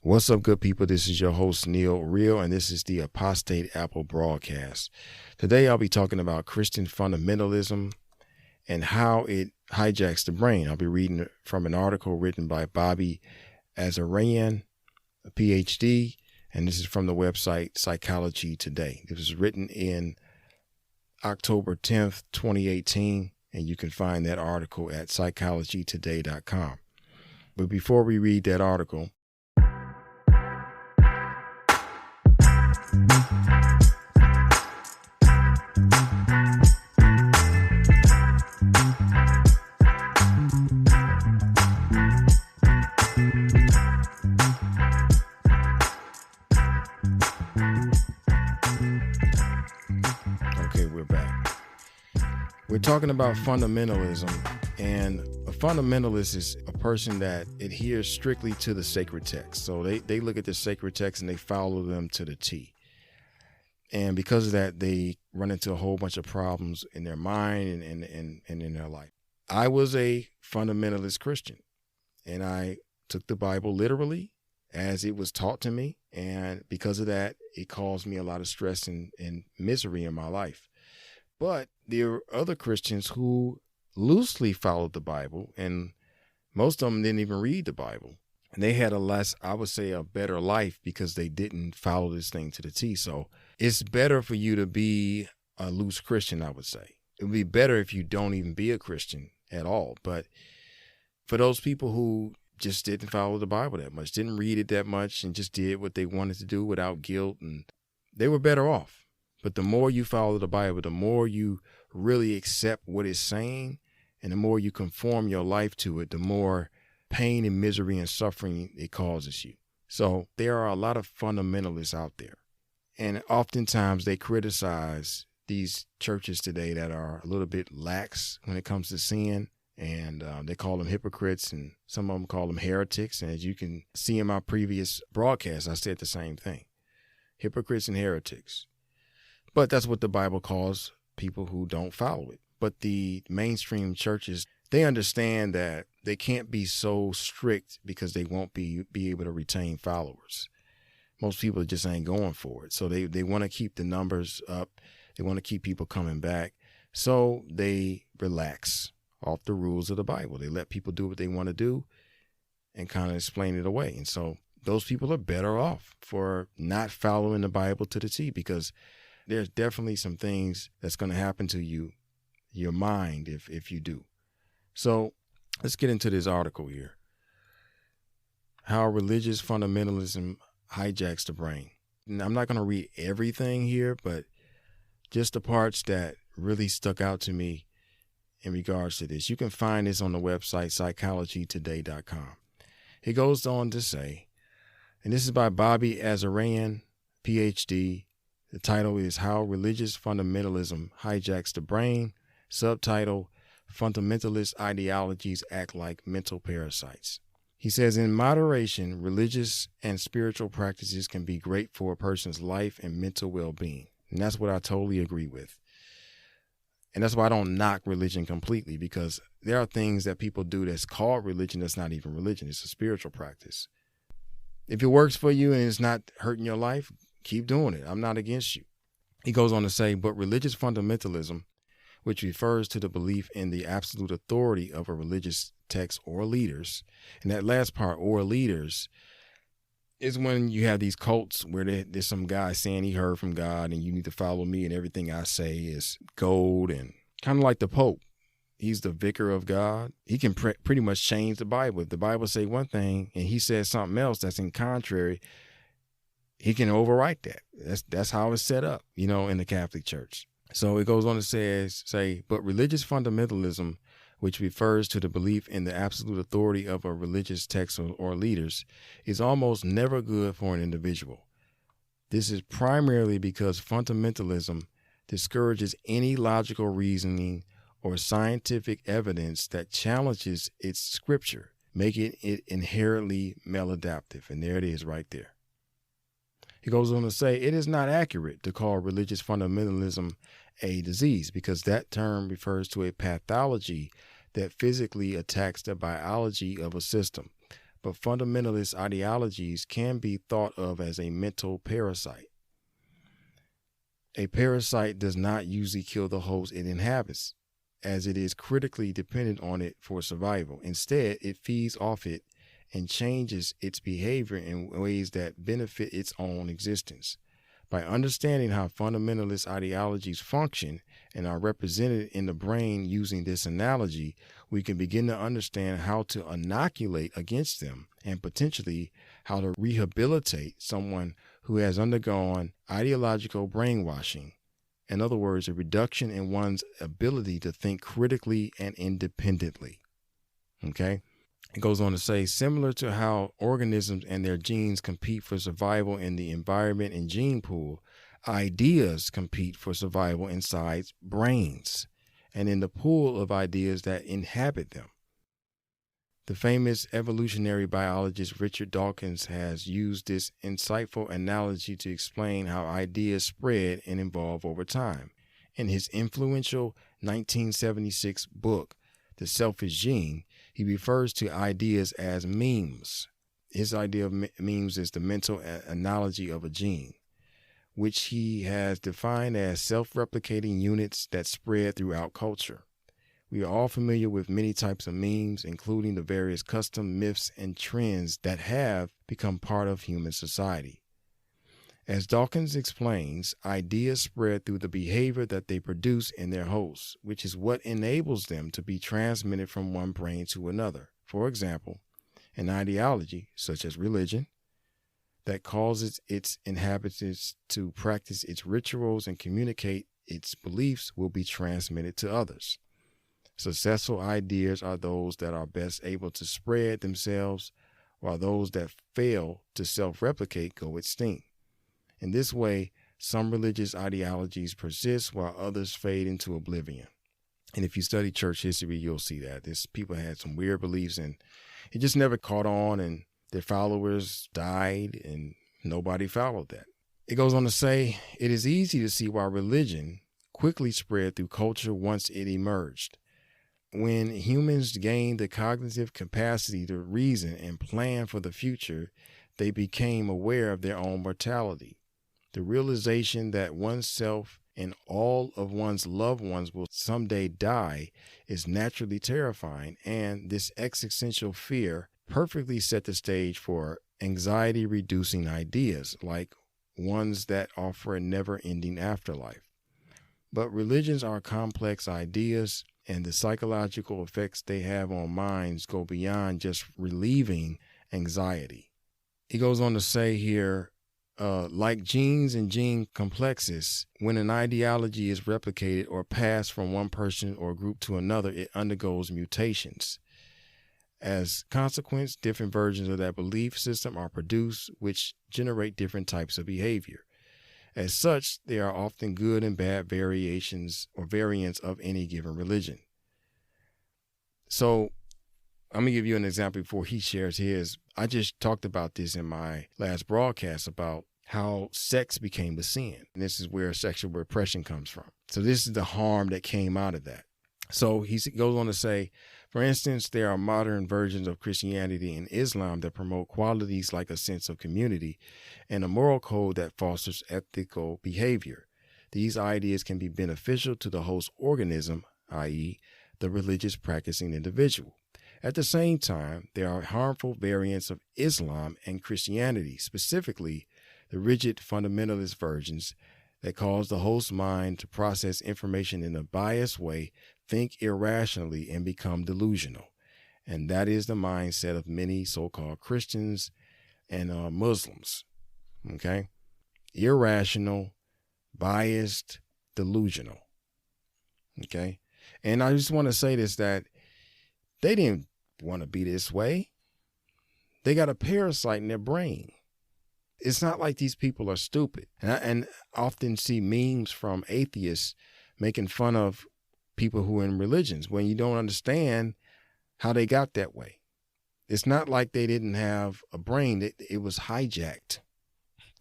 What's up, good people? This is your host, Neal, and this is the Apostate Apple broadcast. Today, I'll be talking about Christian fundamentalism and how it hijacks the brain. I'll be reading from an article written by Bobby Azarian, a PhD, and this is from the website Psychology Today. This was written in October 10th, 2018, and you can find that article at psychologytoday.com. But before we read that article, okay, we're back. We're talking about fundamentalism, and a fundamentalist is a person that adheres strictly to the sacred text. So they look at the sacred text and they follow them to the T. And because of that, they run into a whole bunch of problems in their mind and in their life. I was a fundamentalist Christian, and I took the Bible literally as it was taught to me. And because of that, it caused me a lot of stress and misery in my life. But there are other Christians who loosely followed the Bible, and most of them didn't even read the Bible. And they had a better life because they didn't follow this thing to the T. So it's better for you to be a loose Christian, I would say. It would be better if you don't even be a Christian at all. But for those people who just didn't follow the Bible that much, didn't read it that much, and just did what they wanted to do without guilt, and they were better off. But the more you follow the Bible, the more you really accept what it's saying, and the more you conform your life to it, the more pain and misery and suffering it causes you. So there are a lot of fundamentalists out there. And oftentimes they criticize these churches today that are a little bit lax when it comes to sin. And they call them hypocrites, and some of them call them heretics. And as you can see in my previous broadcast, I said the same thing. Hypocrites and heretics. But that's what the Bible calls people who don't follow it. But the mainstream churches, they understand that they can't be so strict because they won't be able to retain followers. Most people just ain't going for it. So they want to keep the numbers up. They want to keep people coming back. So they relax off the rules of the Bible. They let people do what they want to do and kind of explain it away. And so those people are better off for not following the Bible to the T, because there's definitely some things that's going to happen to you, your mind, if you do. So let's get into this article here. How religious fundamentalism hijacks the brain. And I'm not going to read everything here, but just the parts that really stuck out to me in regards to this. You can find this on the website psychologytoday.com. He goes on to say, and this is by Bobby Azarian, PhD. The title is How Religious Fundamentalism Hijacks the Brain. Subtitle, Fundamentalist Ideologies Act Like Mental Parasites. He says, in moderation, religious and spiritual practices can be great for a person's life and mental well-being. And that's what I totally agree with. And that's why I don't knock religion completely, because there are things that people do that's called religion that's not even religion. It's a spiritual practice. If it works for you and it's not hurting your life, keep doing it. I'm not against you. He goes on to say, but religious fundamentalism, which refers to the belief in the absolute authority of a religious text or leaders, and that last part, or leaders, is when you have these cults where there's some guy saying he heard from God and you need to follow me and everything I say is gold, and kind of like the Pope. He's the vicar of God. He can pretty much change the Bible. If the Bible say one thing and he says something else that's in contrary, he can overwrite that. That's how it's set up, in the Catholic Church. So it goes on to say, but religious fundamentalism, which refers to the belief in the absolute authority of a religious text or leaders, is almost never good for an individual. This is primarily because fundamentalism discourages any logical reasoning or scientific evidence that challenges its scripture, making it inherently maladaptive. And there it is right there. He goes on to say, it is not accurate to call religious fundamentalism a disease, because that term refers to a pathology that physically attacks the biology of a system. but fundamentalist ideologies can be thought of as a mental parasite. A parasite does not usually kill the host it inhabits, as it is critically dependent on it for survival. Instead, it feeds off it and changes its behavior in ways that benefit its own existence. By understanding how fundamentalist ideologies function and are represented in the brain using this analogy, we can begin to understand how to inoculate against them and potentially how to rehabilitate someone who has undergone ideological brainwashing. In other words, a reduction in one's ability to think critically and independently. Okay? It goes on to say, similar to how organisms and their genes compete for survival in the environment and gene pool, ideas compete for survival inside brains and in the pool of ideas that inhabit them. The famous evolutionary biologist Richard Dawkins has used this insightful analogy to explain how ideas spread and evolve over time. In his influential 1976 book, The Selfish Gene, he refers to ideas as memes. His idea of memes is the mental analogy of a gene, which he has defined as self-replicating units that spread throughout culture. We are all familiar with many types of memes, including the various custom myths and trends that have become part of human society. As Dawkins explains, ideas spread through the behavior that they produce in their hosts, which is what enables them to be transmitted from one brain to another. For example, an ideology, such as religion, that causes its inhabitants to practice its rituals and communicate its beliefs will be transmitted to others. Successful ideas are those that are best able to spread themselves, while those that fail to self-replicate go extinct. In this way, some religious ideologies persist while others fade into oblivion. And if you study church history, you'll see that. People had some weird beliefs and it just never caught on, and their followers died and nobody followed that. It goes on to say, it is easy to see why religion quickly spread through culture once it emerged. When humans gained the cognitive capacity to reason and plan for the future, they became aware of their own mortality. The realization that oneself and all of one's loved ones will someday die is naturally terrifying, and this existential fear perfectly set the stage for anxiety-reducing ideas, like ones that offer a never-ending afterlife. But religions are complex ideas, and the psychological effects they have on minds go beyond just relieving anxiety. He goes on to say here, like genes and gene complexes, when an ideology is replicated or passed from one person or group to another, it undergoes mutations. As a consequence, different versions of that belief system are produced, which generate different types of behavior. As such, there are often good and bad variations or variants of any given religion. So I'm going to give you an example before he shares his. I just talked about this in my last broadcast about how sex became a sin. And this is where sexual repression comes from. So this is the harm that came out of that. So he goes on to say, for instance, there are modern versions of Christianity and Islam that promote qualities like a sense of community and a moral code that fosters ethical behavior. These ideas can be beneficial to the host organism, i.e., the religious practicing individual. At the same time, there are harmful variants of Islam and Christianity, specifically the rigid fundamentalist versions that cause the host mind to process information in a biased way, think irrationally, and become delusional. And that is the mindset of many so-called Christians and Muslims. Okay? Irrational, biased, delusional. Okay? And I just want to say this, that they didn't want to be this way. They got a parasite in their brain. It's not like these people are stupid. And I often see memes from atheists making fun of people who are in religions when you don't understand how they got that way. It's not like they didn't have a brain. It was hijacked.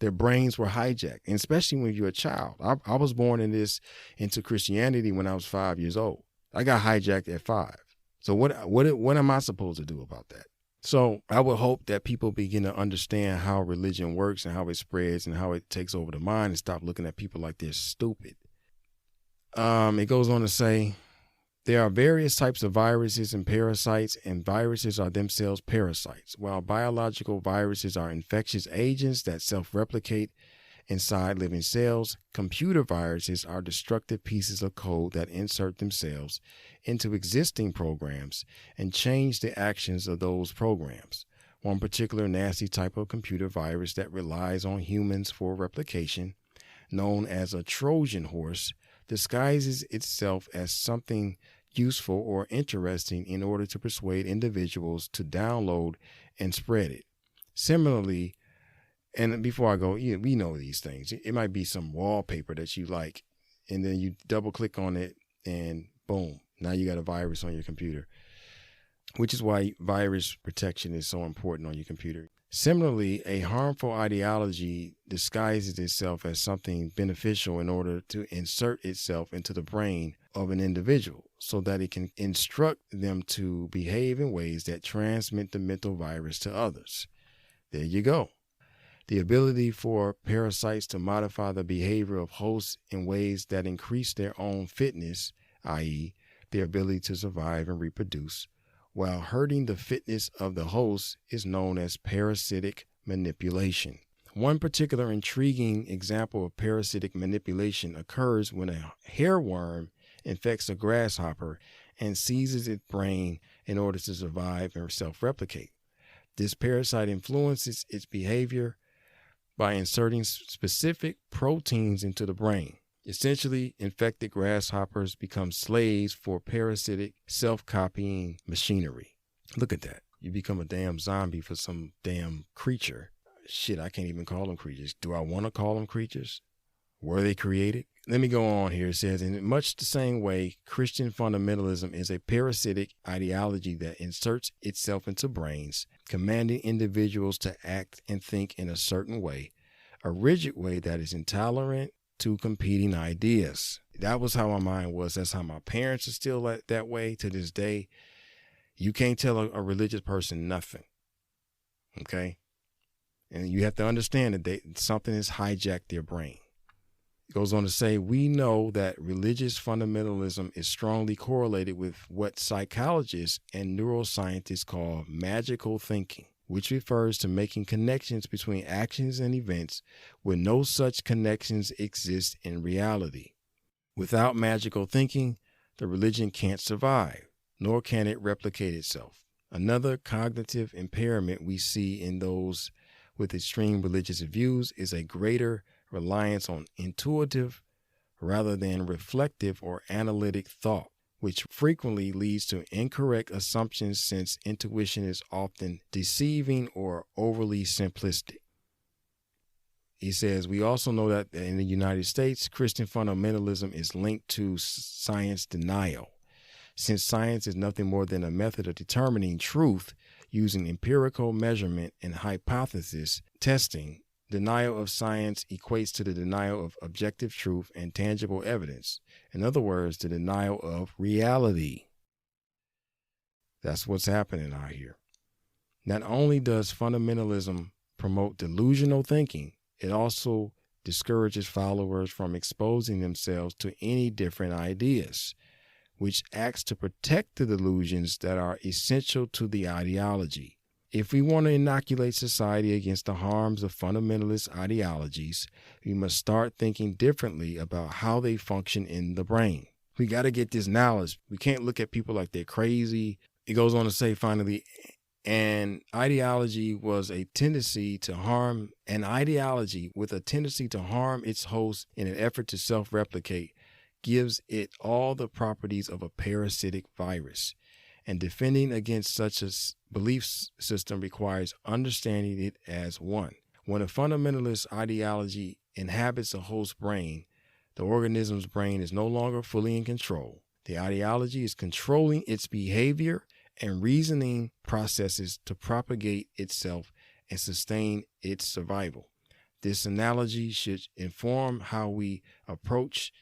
Their brains were hijacked, and especially when you're a child. I was born into Christianity when I was 5 years old. I got hijacked at 5. So what am I supposed to do about that? So I would hope that people begin to understand how religion works and how it spreads and how it takes over the mind and stop looking at people like they're stupid. It goes on to say, there are various types of viruses and parasites, and viruses are themselves parasites. While biological viruses are infectious agents that self-replicate inside living cells, computer viruses are destructive pieces of code that insert themselves into existing programs and change the actions of those programs. One particular nasty type of computer virus that relies on humans for replication, known as a Trojan horse, disguises itself as something useful or interesting in order to persuade individuals to download and spread it. Similarly, and before I go, we know these things. It might be some wallpaper that you like, and then you double click on it and boom, now you got a virus on your computer, which is why virus protection is so important on your computer. Similarly, a harmful ideology disguises itself as something beneficial in order to insert itself into the brain of an individual so that it can instruct them to behave in ways that transmit the mental virus to others. There you go. The ability for parasites to modify the behavior of hosts in ways that increase their own fitness, i.e., their ability to survive and reproduce, while hurting the fitness of the host, is known as parasitic manipulation. One particular intriguing example of parasitic manipulation occurs when a hairworm infects a grasshopper and seizes its brain in order to survive and self-replicate. This parasite influences its behavior by inserting specific proteins into the brain. Essentially, infected grasshoppers become slaves for parasitic self-copying machinery. Look at that. You become a damn zombie for some damn creature. Shit, I can't even call them creatures. Do I want to call them creatures? Were they created? Let me go on here. It says, in much the same way, Christian fundamentalism is a parasitic ideology that inserts itself into brains, commanding individuals to act and think in a certain way, a rigid way that is intolerant to competing ideas. That was how my mind was. That's how my parents are still that way to this day. You can't tell a religious person nothing. Okay? And you have to understand that something has hijacked their brain. It goes on to say, we know that religious fundamentalism is strongly correlated with what psychologists and neuroscientists call magical thinking, which refers to making connections between actions and events when no such connections exist in reality. Without magical thinking, the religion can't survive, nor can it replicate itself. Another cognitive impairment we see in those with extreme religious views is a greater reliance on intuitive rather than reflective or analytic thought, which frequently leads to incorrect assumptions since intuition is often deceiving or overly simplistic. He says, we also know that in the United States, Christian fundamentalism is linked to science denial. Since science is nothing more than a method of determining truth using empirical measurement and hypothesis testing, denial of science equates to the denial of objective truth and tangible evidence. In other words, the denial of reality. That's what's happening out here. Not only does fundamentalism promote delusional thinking, it also discourages followers from exposing themselves to any different ideas, which acts to protect the delusions that are essential to the ideology. If we want to inoculate society against the harms of fundamentalist ideologies, we must start thinking differently about how they function in the brain. We got to get this knowledge. We can't look at people like they're crazy. It goes on to say, finally, an ideology with a tendency to harm its host in an effort to self-replicate gives it all the properties of a parasitic virus. And defending against such a belief system requires understanding it as one. When a fundamentalist ideology inhabits a host brain, the organism's brain is no longer fully in control. The ideology is controlling its behavior and reasoning processes to propagate itself and sustain its survival. This analogy should inform how we approach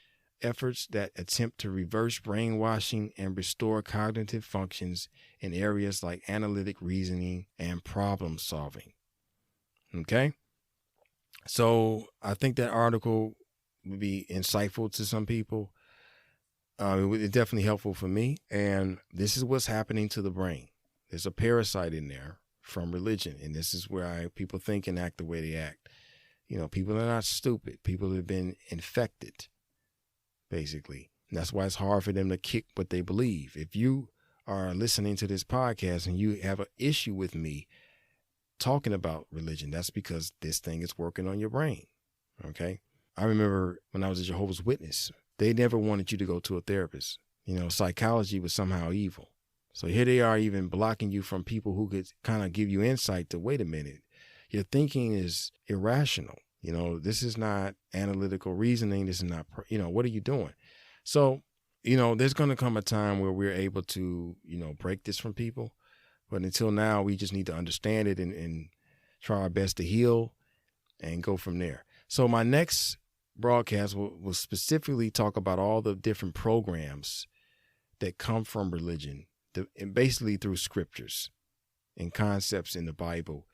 efforts that attempt to reverse brainwashing and restore cognitive functions in areas like analytic reasoning and problem solving. Okay? So I think that article would be insightful to some people. It's definitely helpful for me. And this is what's happening to the brain. There's a parasite in there from religion. And this is where people think and act the way they act. You know, people are not stupid. People have been infected, basically. And that's why it's hard for them to kick what they believe. If you are listening to this podcast and you have an issue with me talking about religion, that's because this thing is working on your brain. Okay? I remember when I was a Jehovah's Witness, they never wanted you to go to a therapist. You know, psychology was somehow evil. So here they are even blocking you from people who could kind of give you insight to, wait a minute, your thinking is irrational. You know, this is not analytical reasoning. This is not, what are you doing? So, there's going to come a time where we're able to, break this from people. But until now, we just need to understand it and try our best to heal and go from there. So my next broadcast will specifically talk about all the different programs that come from religion, and basically through scriptures and concepts in the Bible.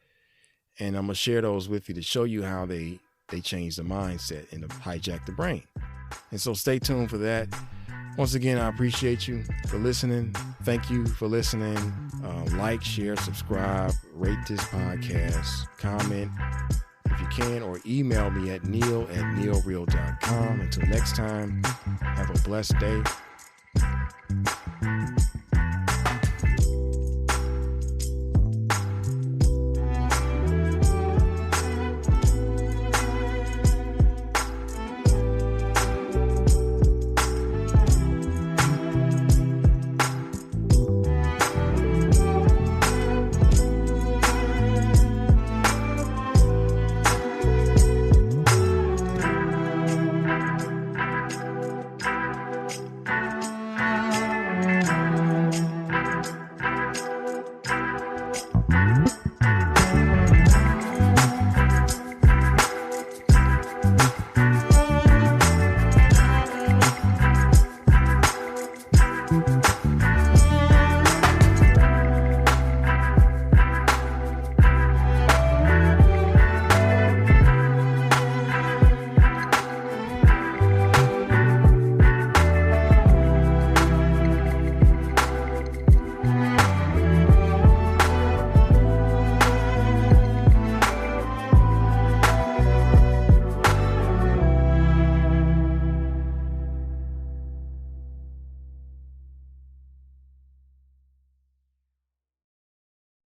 And I'm going to share those with you to show you how they change the mindset and hijack the brain. And so stay tuned for that. Once again, I appreciate you for listening. Thank you for listening. Like, share, subscribe, rate this podcast, comment if you can, or email me at neal@nealreal.com. Until next time, have a blessed day.